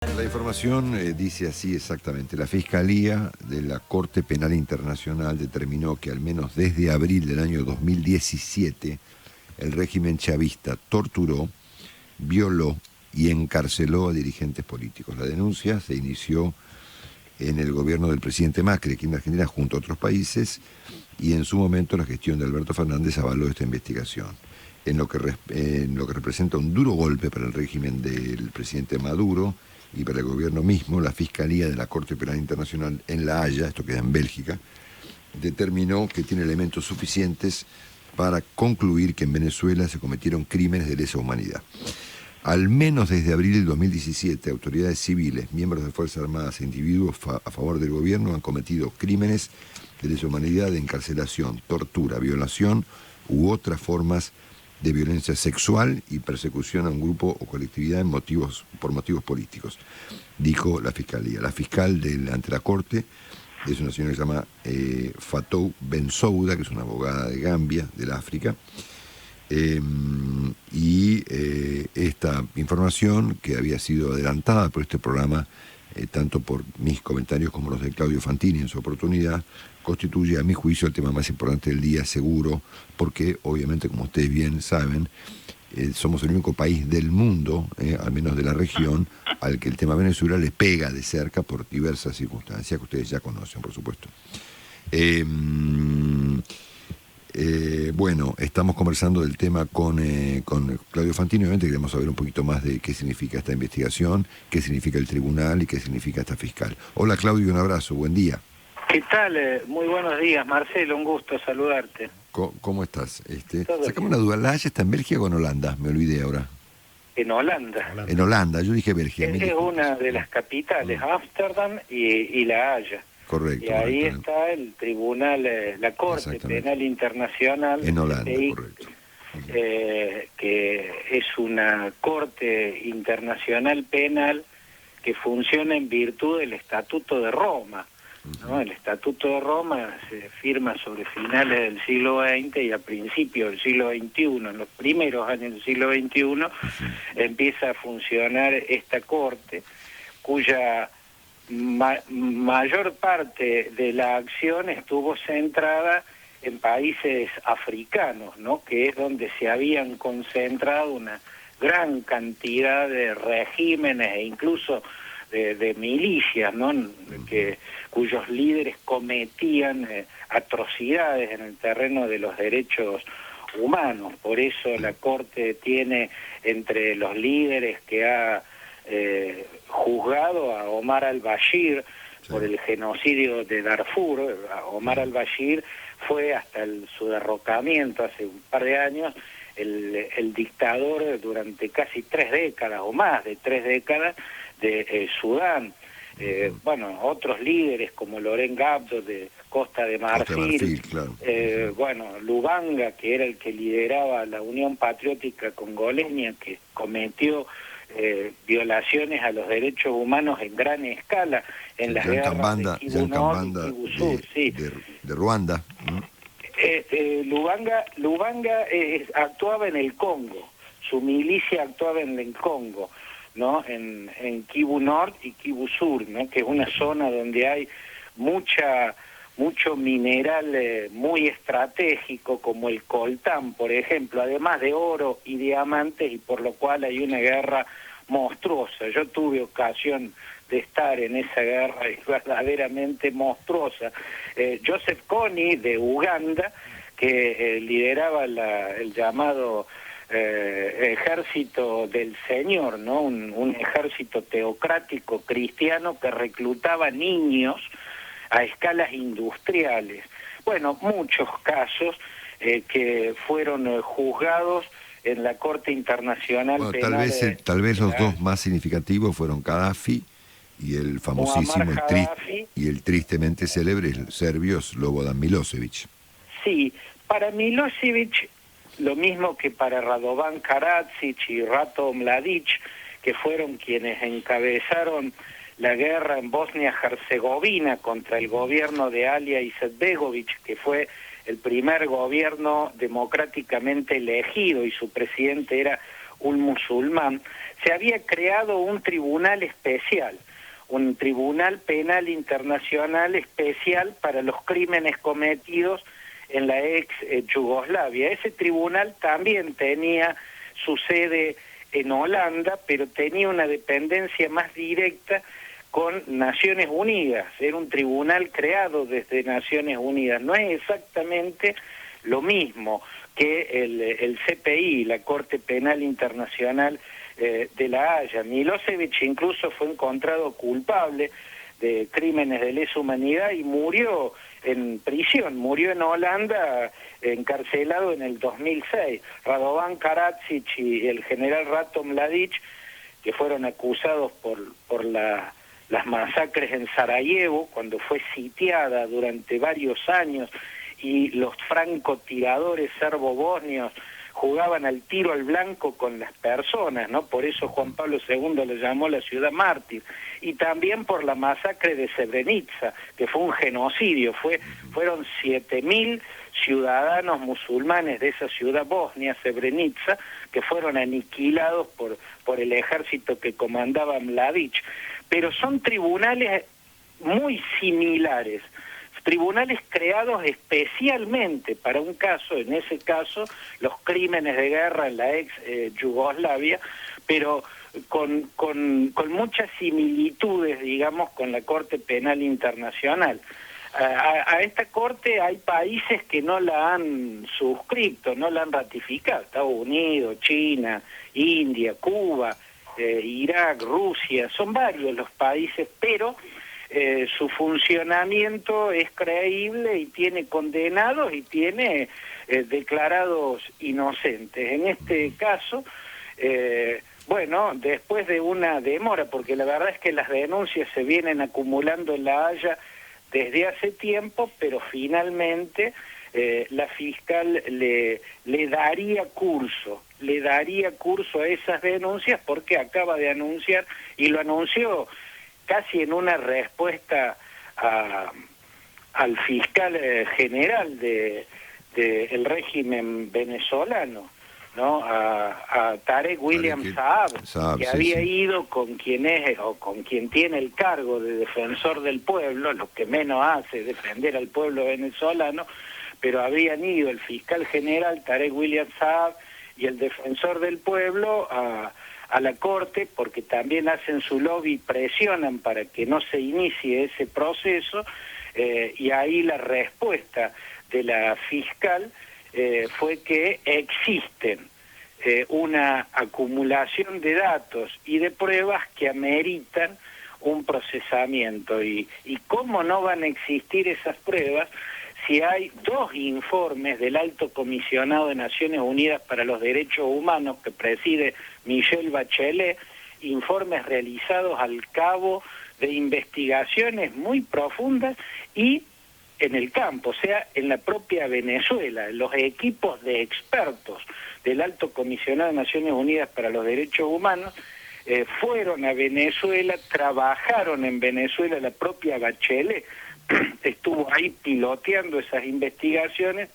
La información dice así exactamente. La Fiscalía de la Corte Penal Internacional determinó que al menos desde abril del año 2017 el régimen chavista torturó, violó y encarceló a dirigentes políticos. La denuncia se inició en el gobierno del presidente Macri, aquí en Argentina, junto a otros países, y en su momento la gestión de Alberto Fernández avaló esta investigación. En lo que representa un duro golpe para el régimen del presidente Maduro y para el gobierno mismo, la Fiscalía de la Corte Penal Internacional en La Haya, esto queda en Bélgica, determinó que tiene elementos suficientes para concluir que en Venezuela se cometieron crímenes de lesa humanidad. Al menos desde abril del 2017, autoridades civiles, miembros de Fuerzas Armadas e individuos a favor del gobierno han cometido crímenes de lesa humanidad, de encarcelación, tortura, violación u otras formas de violencia sexual y persecución a un grupo o colectividad por motivos políticos, dijo la Fiscalía. La fiscal ante la Corte es una señora que se llama Fatou Bensouda, que es una abogada de Gambia, del África. Esta información, que había sido adelantada por este programa, tanto por mis comentarios como los de Claudio Fantini en su oportunidad, constituye a mi juicio el tema más importante del día, seguro, porque obviamente, como ustedes bien saben, somos el único país del mundo, al menos de la región, al que el tema Venezuela le pega de cerca por diversas circunstancias que ustedes ya conocen, por supuesto. Bueno, estamos conversando del tema con Claudio Fantini. Obviamente queremos saber un poquito más de qué significa esta investigación, qué significa el tribunal y qué significa esta fiscal. Hola Claudio, un abrazo, buen día. ¿Qué tal? Muy buenos días, Marcelo, un gusto saludarte. ¿Cómo estás? Sacame una duda, ¿La Haya está en Bélgica o en Holanda? Me olvidé ahora. En Holanda. En Holanda, yo dije Bélgica. Es una de las capitales, Ámsterdam y La Haya. Correcto. Y ahí está el tribunal, la Corte Penal Internacional. En Holanda, correcto. Que es una corte internacional penal que funciona en virtud del Estatuto de Roma. ¿No? El Estatuto de Roma se firma sobre finales del siglo XX y a principios del siglo XXI, en los primeros años del siglo XXI, empieza a funcionar esta corte, cuya mayor parte de la acción estuvo centrada en países africanos, ¿no? Que es donde se habían concentrado una gran cantidad de regímenes e incluso de milicias, ¿no? Cuyos líderes cometían atrocidades en el terreno de los derechos humanos. Por eso la Corte tiene entre los líderes que ha juzgado a Omar al-Bashir por el genocidio de Darfur. Omar al-Bashir fue hasta su derrocamiento hace un par de años el dictador durante casi 3 décadas o más de 3 décadas de Sudán. Bueno, otros líderes como Laurent Gbagbo de Costa de Marfil, claro. Bueno, Lubanga, que era el que lideraba la Unión Patriótica Congoleña, que cometió violaciones a los derechos humanos en gran escala en las guerras de Kivu Norte y Kivu Sur, de Ruanda. Lubanga actuaba en el Congo, su milicia actuaba en el Congo, ¿no? En Kivu Norte y Kivu Sur, ¿no? Que es una zona donde hay mucho mineral muy estratégico, como el coltán, por ejemplo, además de oro y diamantes, y por lo cual hay una guerra monstruosa. Yo tuve ocasión de estar en esa guerra, es verdaderamente monstruosa. Joseph Kony, de Uganda, que lideraba el llamado ejército del Señor, ¿no? Un ejército teocrático cristiano que reclutaba niños a escalas industriales. Bueno, muchos casos que fueron juzgados en la Corte Internacional Penal. Tal vez los dos más significativos fueron Gaddafi y el famosísimo y el tristemente célebre el serbio Slobodan Milosevic. Sí, para Milosevic, lo mismo que para Radovan Karadzic y Ratko Mladic, que fueron quienes encabezaron la guerra en Bosnia-Herzegovina contra el gobierno de Alija Izetbegovic, que fue el primer gobierno democráticamente elegido y su presidente era un musulmán, se había creado un tribunal especial, un tribunal penal internacional especial para los crímenes cometidos en la ex Yugoslavia. Ese tribunal también tenía su sede en Holanda, pero tenía una dependencia más directa con Naciones Unidas. Era un tribunal creado desde Naciones Unidas. No es exactamente lo mismo que el CPI, la Corte Penal Internacional de La Haya. Milosevic incluso fue encontrado culpable de crímenes de lesa humanidad y murió en prisión, murió en Holanda encarcelado en el 2006. Radovan Karadzic y el general Ratko Mladic, que fueron acusados por las masacres en Sarajevo, cuando fue sitiada durante varios años y los francotiradores serbo-bosnios jugaban al tiro al blanco con las personas, ¿no? Por eso Juan Pablo II le llamó la ciudad mártir. Y también por la masacre de Srebrenica, que fue un genocidio. Fueron 7.000 ciudadanos musulmanes de esa ciudad bosnia, Srebrenica, que fueron aniquilados por el ejército que comandaba Mladic. Pero son tribunales muy similares, tribunales creados especialmente para un caso, en ese caso, los crímenes de guerra en la ex Yugoslavia, pero con muchas similitudes, digamos, con la Corte Penal Internacional. A esta Corte hay países que no la han suscrito, no la han ratificado: Estados Unidos, China, India, Cuba, Irak, Rusia, son varios los países, pero su funcionamiento es creíble y tiene condenados y tiene declarados inocentes. En este caso, bueno, después de una demora, porque la verdad es que las denuncias se vienen acumulando en La Haya desde hace tiempo, pero finalmente la fiscal le daría curso a esas denuncias, porque acaba de anunciar, y lo anunció casi en una respuesta al fiscal general del régimen venezolano, ¿no? A Tarek William Saab, que había ido con quien es o con quien tiene el cargo de defensor del pueblo, lo que menos hace defender al pueblo venezolano, pero habían ido el fiscal general Tarek William Saab y el defensor del pueblo a la Corte, porque también hacen su lobby, presionan para que no se inicie ese proceso, y ahí la respuesta de la fiscal fue que existen una acumulación de datos y de pruebas que ameritan un procesamiento. Y ¿cómo no van a existir esas pruebas si hay dos informes del Alto Comisionado de Naciones Unidas para los Derechos Humanos que preside Michelle Bachelet, informes realizados al cabo de investigaciones muy profundas y en el campo, o sea, en la propia Venezuela? Los equipos de expertos del Alto Comisionado de Naciones Unidas para los Derechos Humanos fueron a Venezuela, trabajaron en Venezuela, la propia Bachelet estuvo ahí piloteando esas investigaciones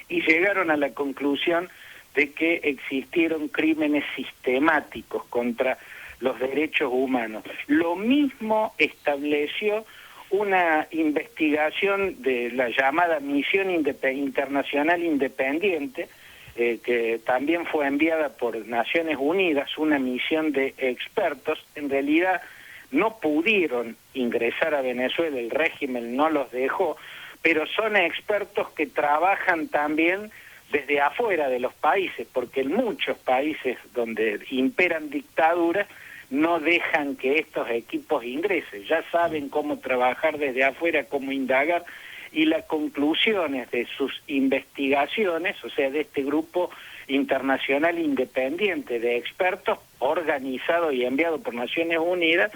y llegaron a la conclusión de que existieron crímenes sistemáticos contra los derechos humanos. Lo mismo estableció una investigación de la llamada Misión Internacional Independiente, que también fue enviada por Naciones Unidas, una misión de expertos. En realidad no pudieron ingresar a Venezuela, el régimen no los dejó, pero son expertos que trabajan también desde afuera de los países, porque en muchos países donde imperan dictaduras no dejan que estos equipos ingresen, ya saben cómo trabajar desde afuera, cómo indagar, y las conclusiones de sus investigaciones, o sea, de este grupo internacional independiente de expertos, organizado y enviado por Naciones Unidas,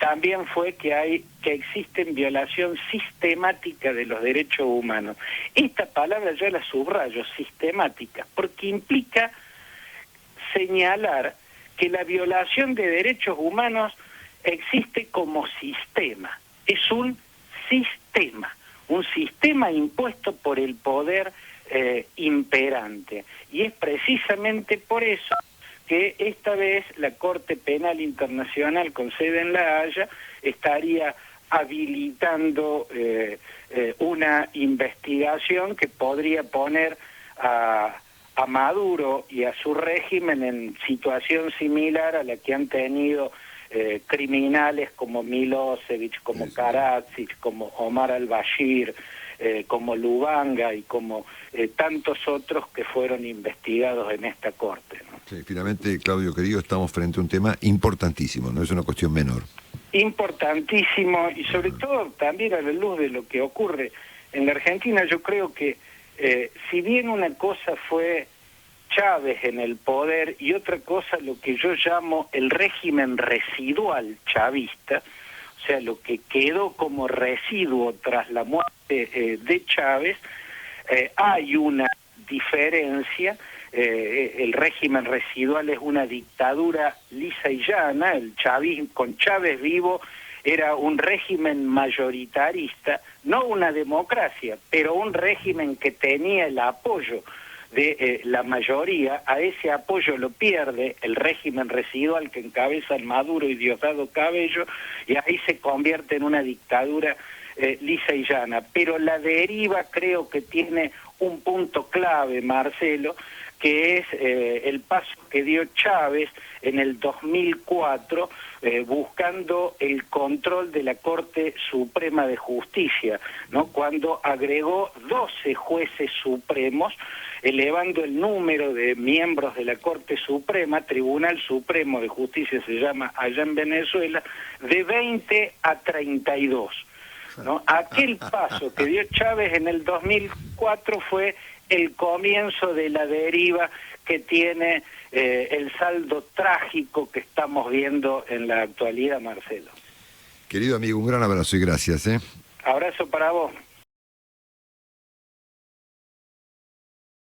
también fue que existen violación sistemática de los derechos humanos. Esta palabra yo la subrayo, sistemática, porque implica señalar que la violación de derechos humanos existe como sistema, es un sistema impuesto por el poder imperante, y es precisamente por eso que esta vez la Corte Penal Internacional con sede en La Haya estaría habilitando una investigación que podría poner a Maduro y a su régimen en situación similar a la que han tenido criminales como Milosevic, como Karadzic, como Omar al-Bashir, como Lubanga y como tantos otros que fueron investigados en esta corte, ¿no? Sí, finalmente, Claudio querido, estamos frente a un tema importantísimo, no es una cuestión menor. Importantísimo, y sobre todo también a la luz de lo que ocurre en la Argentina. Yo creo que si bien una cosa fue Chávez en el poder y otra cosa lo que yo llamo el régimen residual chavista, o sea, lo que quedó como residuo tras la muerte de Chávez, hay una diferencia. El régimen residual es una dictadura lisa y llana. El chavismo con Chávez vivo era un régimen mayoritarista, no una democracia, pero un régimen que tenía el apoyo de la mayoría. A ese apoyo lo pierde el régimen residual que encabezan Maduro y Diosdado Cabello, y ahí se convierte en una dictadura lisa y llana. Pero la deriva creo que tiene un punto clave, Marcelo, que es el paso que dio Chávez en el 2004 buscando el control de la Corte Suprema de Justicia, ¿no? Cuando agregó 12 jueces supremos, elevando el número de miembros de la Corte Suprema, Tribunal Supremo de Justicia se llama allá en Venezuela, de 20 a 32, ¿no? Aquel paso que dio Chávez en el 2004 fue el comienzo de la deriva que tiene el saldo trágico que estamos viendo en la actualidad, Marcelo. Querido amigo, un gran abrazo y gracias. Abrazo para vos.